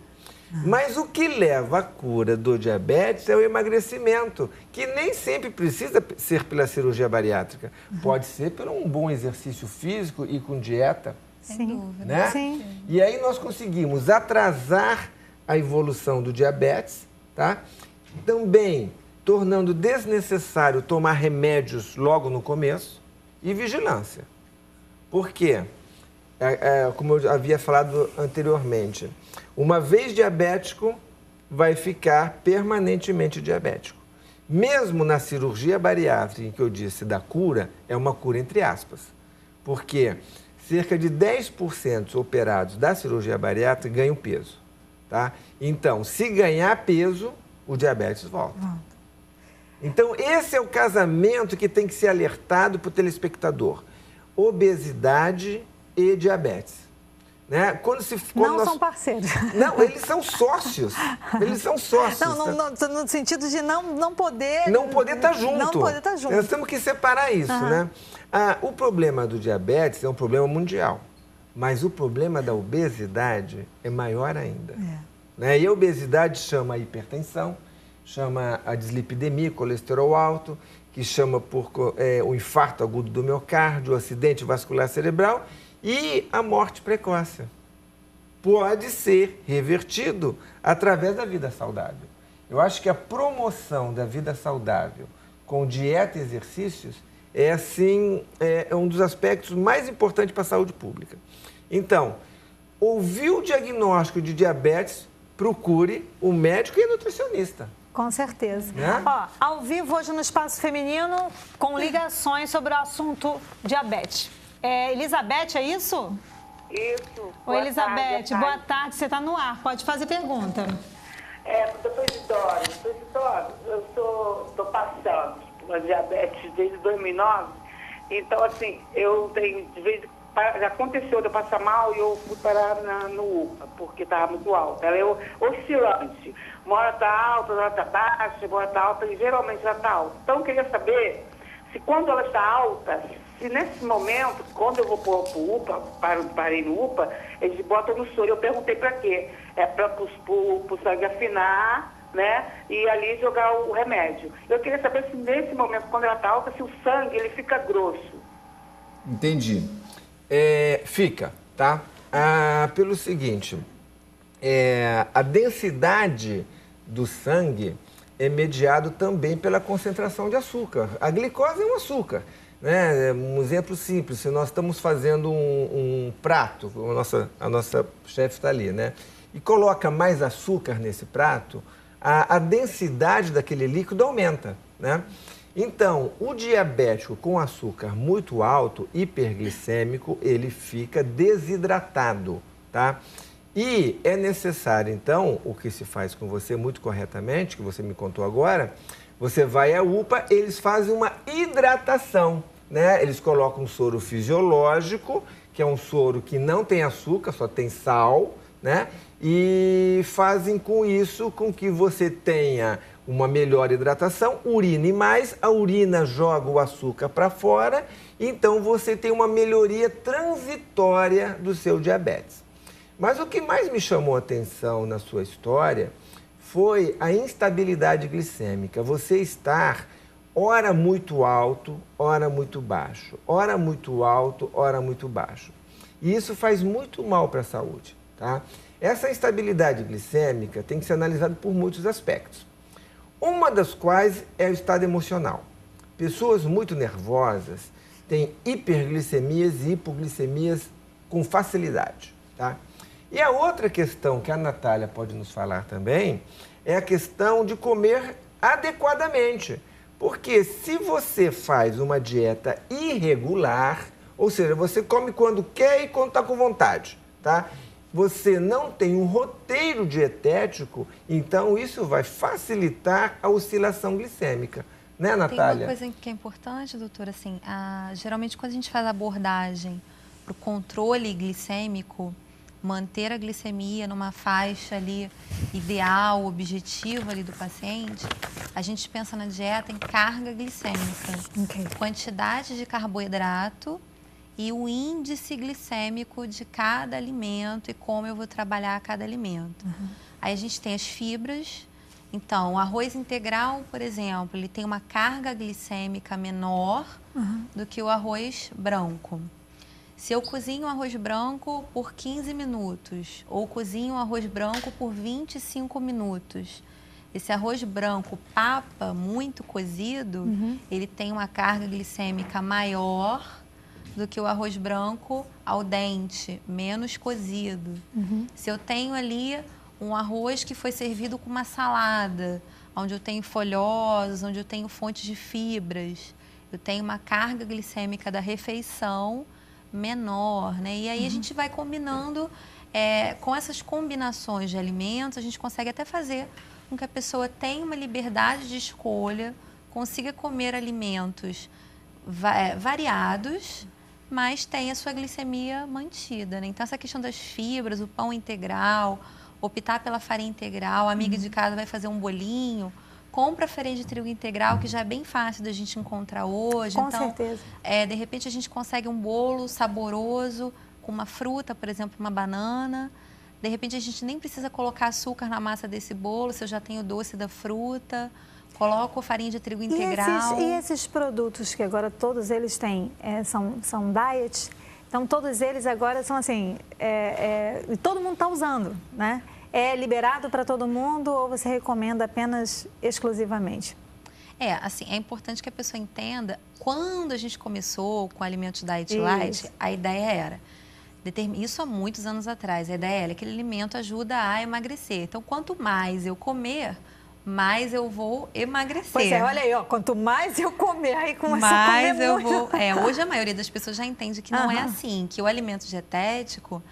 Mas o que leva à cura do diabetes é o emagrecimento, que nem sempre precisa ser pela cirurgia bariátrica. Pode ser por um bom exercício físico e com dieta. Sem dúvida. Né? Sim. E aí nós conseguimos atrasar a evolução do diabetes, tá? Também tornando desnecessário tomar remédios logo no começo e vigilância. Por quê? Como eu havia falado anteriormente, uma vez diabético, vai ficar permanentemente diabético. Mesmo na cirurgia bariátrica, em que eu disse da cura, é uma cura entre aspas. Porque cerca de 10% operados da cirurgia bariátrica ganham peso. Tá? Então, se ganhar peso, o diabetes volta. Então, esse é o casamento que tem que ser alertado para o telespectador. Obesidade e diabetes. Né? São parceiros. Não, eles são sócios. Eles são sócios. No sentido de não poder... Não poder estar junto. Não poder estar junto. Nós temos que separar isso, né? O problema do diabetes é um problema mundial. Mas o problema da obesidade é maior ainda. Né? E a obesidade chama a hipertensão, chama a dislipidemia, colesterol alto, que chama por o infarto agudo do miocárdio, o acidente vascular cerebral e a morte precoce. Pode ser revertido através da vida saudável. Eu acho que a promoção da vida saudável com dieta e exercícios é um dos aspectos mais importantes para a saúde pública. Então, ouviu o diagnóstico de diabetes, procure o médico e o nutricionista. Com certeza. Né? Ó, ao vivo hoje no Espaço Feminino, com ligações sobre o assunto diabetes. Elizabeth, é isso? Isso. Oi, Elizabeth, boa tarde. Você está no ar, pode fazer pergunta. Doutor Isidoro, eu estou passando por diabetes desde 2009, então, assim, eu tenho, de vez já aconteceu de eu passar mal e eu fui parar no UPA, porque estava muito alta. Ela é oscilante. Uma hora está alta, uma hora está baixa, uma hora está alta e geralmente já está alta. Então, eu queria saber se quando ela está alta, se nesse momento, quando eu vou para o UPA, parei no UPA, eles botam no soro. Eu perguntei para quê? É para o sangue afinar, né? E ali jogar o remédio. Eu queria saber se nesse momento, quando ela está alta, se o sangue ele fica grosso. Entendi. Fica, tá? Pelo seguinte, a densidade do sangue é mediado também pela concentração de açúcar. A glicose é um açúcar, né? Um exemplo simples, se nós estamos fazendo um prato, a nossa chefe está ali, né? E coloca mais açúcar nesse prato, a densidade daquele líquido aumenta, né? Então, o diabético com açúcar muito alto, hiperglicêmico, ele fica desidratado, tá? E é necessário, então, o que se faz com você muito corretamente, que você me contou agora, você vai à UPA, eles fazem uma hidratação, né? Eles colocam um soro fisiológico, que é um soro que não tem açúcar, só tem sal, né? E fazem com isso com que você tenha uma melhor hidratação, urine mais, a urina joga o açúcar para fora, então você tem uma melhoria transitória do seu diabetes. Mas o que mais me chamou a atenção na sua história foi a instabilidade glicêmica. Você estar ora muito alto, ora muito baixo, ora muito alto, ora muito baixo. E isso faz muito mal para a saúde, tá? Essa instabilidade glicêmica tem que ser analisada por muitos aspectos. Uma das quais é o estado emocional. Pessoas muito nervosas têm hiperglicemias e hipoglicemias com facilidade, tá? E a outra questão que a Natália pode nos falar também é a questão de comer adequadamente. Porque se você faz uma dieta irregular, ou seja, você come quando quer e quando está com vontade, tá? você não tem um roteiro dietético, então isso vai facilitar a oscilação glicêmica. Né, Natália? Tem uma coisa que é importante, doutora, assim, geralmente quando a gente faz a abordagem para o controle glicêmico, manter a glicemia numa faixa ali ideal, objetivo ali do paciente, a gente pensa na dieta em carga glicêmica, quantidade de carboidrato e o índice glicêmico de cada alimento e como eu vou trabalhar cada alimento. Aí a gente tem as fibras. Então, o arroz integral, por exemplo, ele tem uma carga glicêmica menor do que o arroz branco. Se eu cozinho o arroz branco por 15 minutos ou cozinho o arroz branco por 25 minutos, esse arroz branco papa, muito cozido, ele tem uma carga glicêmica maior do que o arroz branco al dente, menos cozido. Se eu tenho ali um arroz que foi servido com uma salada, onde eu tenho folhosos, onde eu tenho fontes de fibras, eu tenho uma carga glicêmica da refeição menor, né? E aí a gente vai combinando, com essas combinações de alimentos, a gente consegue até fazer com que a pessoa tenha uma liberdade de escolha, consiga comer alimentos variados, mas tenha a sua glicemia mantida, né? Então, essa questão das fibras, o pão integral, optar pela farinha integral, a amiga de casa vai fazer um bolinho, compra farinha de trigo integral, que já é bem fácil da gente encontrar hoje. Com então, certeza. De repente a gente consegue um bolo saboroso com uma fruta, por exemplo, uma banana. De repente a gente nem precisa colocar açúcar na massa desse bolo, se eu já tenho o doce da fruta. Coloco farinha de trigo integral. E esses produtos que agora todos eles têm, são diet, então todos eles agora são assim, todo mundo está usando, né? É liberado para todo mundo ou você recomenda apenas exclusivamente? Assim, é importante que a pessoa entenda, quando a gente começou com alimentos diet light, a ideia era, isso há muitos anos atrás, a ideia era que aquele alimento ajuda a emagrecer. Então, quanto mais eu comer, mais eu vou emagrecer. Pois olha aí, quanto mais eu comer, aí começa a comer eu muito. vou. Hoje a maioria das pessoas já entende que não é assim, que o alimento dietético,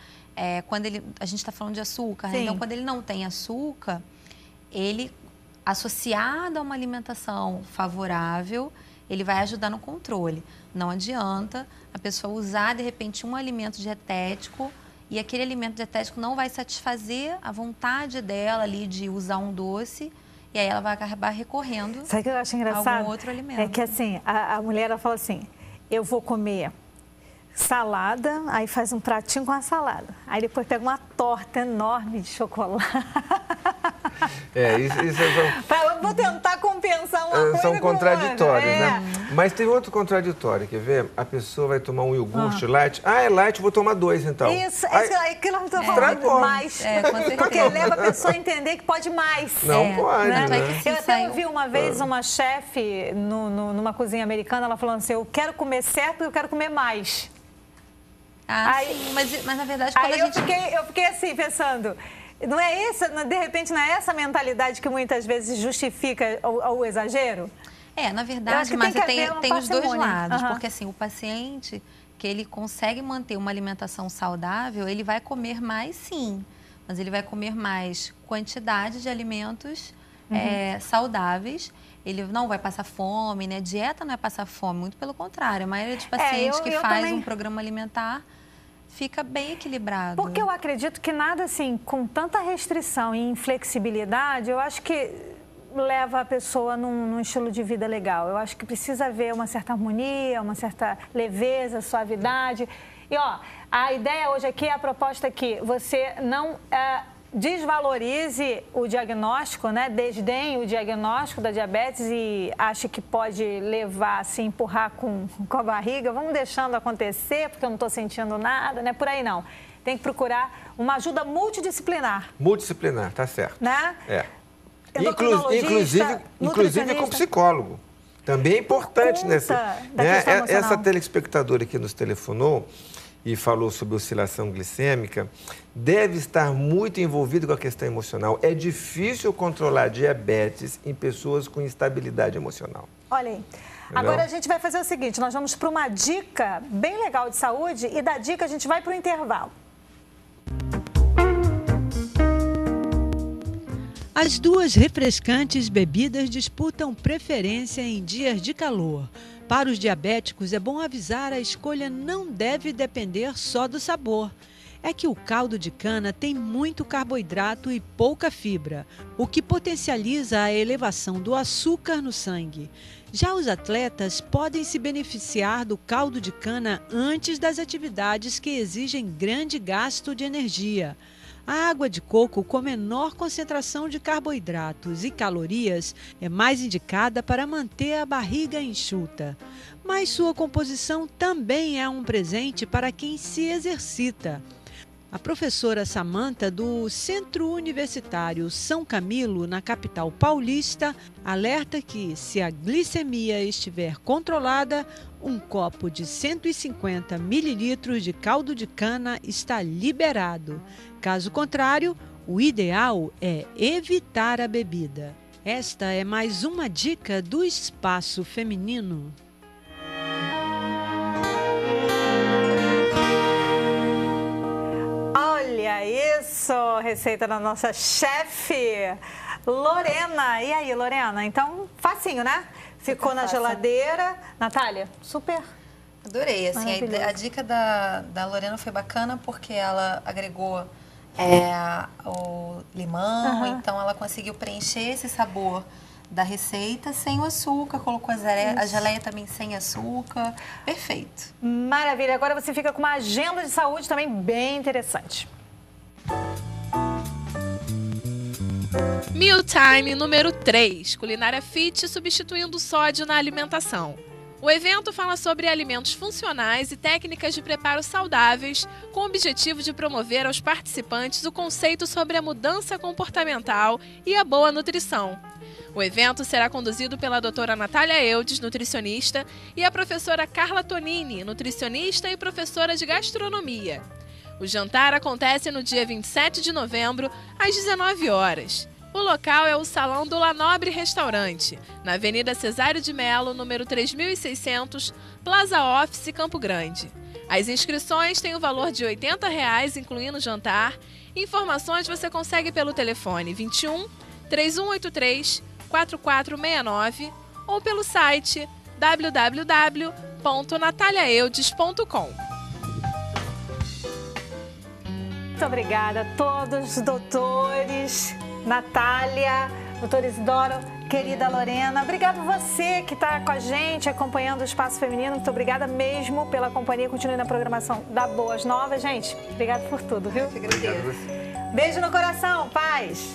quando a gente está falando de açúcar, né? Então quando ele não tem açúcar, ele, associado a uma alimentação favorável, ele vai ajudar no controle. Não adianta a pessoa usar, de repente, um alimento dietético e aquele alimento dietético não vai satisfazer a vontade dela ali de usar um doce. E aí ela vai acabar recorrendo Sabe o que eu acho engraçado? a algum outro alimento. É que assim, a mulher ela fala assim, eu vou comer salada, aí faz um pratinho com a salada. Aí depois pega uma torta enorme de chocolate. Eu vou tentar compensar uma coisa são com contraditórios, outra. né? Mas tem outro contraditório, quer ver? A pessoa vai tomar um iogurte light. É light, vou tomar 2 então. Isso, aquilo que eu estou falando, mais. Com certeza. Porque leva a pessoa a entender que pode mais. Não pode, né? Eu até ouvi uma vez uma chefe numa cozinha americana, ela falando assim, eu quero comer certo e eu quero comer mais. Sim, mas na verdade quando a gente... eu fiquei assim, pensando... Não é isso, de repente, não é essa mentalidade que muitas vezes justifica o exagero? Na verdade, mas tem os dois lados. Porque assim, o paciente que ele consegue manter uma alimentação saudável, ele vai comer mais sim. Mas ele vai comer mais quantidade de alimentos saudáveis. Ele não vai passar fome, né? Dieta não é passar fome, muito pelo contrário. A maioria dos pacientes que faz um programa alimentar fica bem equilibrado. Porque eu acredito que nada assim, com tanta restrição e inflexibilidade, eu acho que leva a pessoa num estilo de vida legal. Eu acho que precisa haver uma certa harmonia, uma certa leveza, suavidade. E, a ideia hoje aqui, a proposta é que você não desvalorize o diagnóstico, né? Desdenhe o diagnóstico da diabetes e ache que pode levar, assim, empurrar com a barriga. Vamos deixando acontecer, porque eu não estou sentindo nada, né? Por aí não. Tem que procurar uma ajuda multidisciplinar. Multidisciplinar, tá certo. Né? Inclusive com psicólogo. Também é importante, né? Essa telespectadora que nos telefonou e falou sobre oscilação glicêmica, deve estar muito envolvido com a questão emocional. É difícil controlar diabetes em pessoas com instabilidade emocional. Olha aí. Agora a gente vai fazer o seguinte, nós vamos para uma dica bem legal de saúde e da dica a gente vai para o intervalo. As duas refrescantes bebidas disputam preferência em dias de calor. Para os diabéticos, é bom avisar, a escolha não deve depender só do sabor. É que o caldo de cana tem muito carboidrato e pouca fibra, o que potencializa a elevação do açúcar no sangue. Já os atletas podem se beneficiar do caldo de cana antes das atividades que exigem grande gasto de energia. A água de coco, com menor concentração de carboidratos e calorias, é mais indicada para manter a barriga enxuta. Mas sua composição também é um presente para quem se exercita. A professora Samanta, do Centro Universitário São Camilo, na capital paulista, alerta que, se a glicemia estiver controlada, um copo de 150 mililitros de caldo de cana está liberado. Caso contrário, o ideal é evitar a bebida. Esta é mais uma dica do Espaço Feminino. Olha isso, receita da nossa chefe, Lorena. E aí, Lorena? Então, facinho, né? Ficou na geladeira. Natália, super. Adorei, assim, a dica da Lorena foi bacana porque ela agregou o limão, então ela conseguiu preencher esse sabor da receita sem o açúcar, colocou a geleia também sem açúcar, perfeito. Maravilha, agora você fica com uma agenda de saúde também bem interessante. Mealtime número 3, culinária fit substituindo o sódio na alimentação. O evento fala sobre alimentos funcionais e técnicas de preparo saudáveis, com o objetivo de promover aos participantes o conceito sobre a mudança comportamental e a boa nutrição. O evento será conduzido pela doutora Natália Eudes, nutricionista, e a professora Carla Tonini, nutricionista e professora de gastronomia. O jantar acontece no dia 27 de novembro, às 19 horas. O local é o Salão do La Nobre Restaurante, na Avenida Cesário de Melo, número 3600, Plaza Office, Campo Grande. As inscrições têm o valor de R$ 80,00, incluindo jantar. Informações você consegue pelo telefone 21 3183 4469 ou pelo site www.nataliaeudes.com. Muito obrigada a todos, doutores, Natália, doutor Isidoro, querida Lorena. Obrigada a você que está com a gente, acompanhando o Espaço Feminino. Muito obrigada mesmo pela companhia. Continue na programação da Boas Novas, gente. Obrigada por tudo, viu? Eu que agradeço. Beijo no coração, paz.